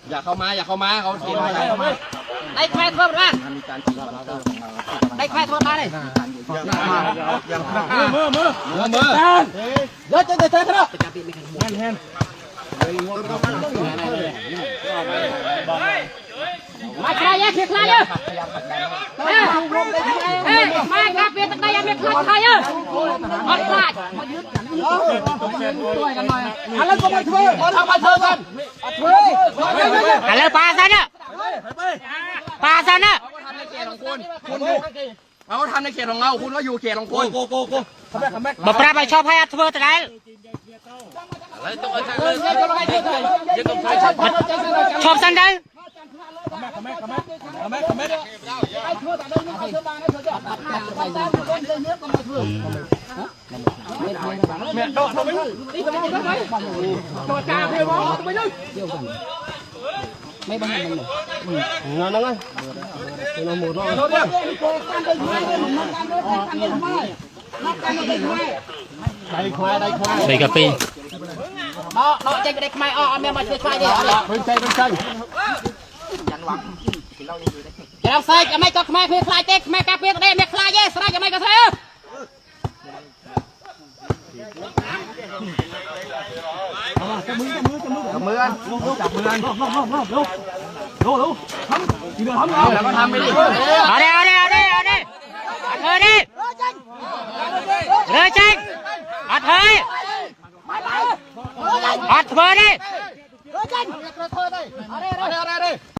อย่าเข้ามาเขาเสียไปได้แค่เพิ่มร่าง มีการฉีดได้แค่เพิ่มมาเลยมือเยอะจะได้เท่าไหร่มาใครยังเขียนใครยังมาใครเปลี่ยนตะไคร้ยังไม่คลาดใครยังอดคลาดช่วยกันหน่อยอะไรก็มาช่วยคนทำมาช่วยกันอะไรปลาซันเนี่ยปลาซันเนี่ยเขาทำในเขตของเราคุณก็อยู่เขตของคุณบอกปลาไปชอบให้อัดเวอร์แต่ไหนชอบซันได้ไม่บ้านมันหมดงานนั่งไงเราหมดแล้วได้กาแฟnó chơi cái mai o mẹ mà chơi sai đi bên chơi cái đâu sai cái mai có mai phê sai tết mai cà phê đây mẹ sai chứ sai cái mai có saiจับมือจับมือจับมือกันจับมือกันดูทำทีเดียวทำแล้วก็ทำไปดิเอาดิเลยจริงอัดเฮ้ยอัดเฮ้ยดิ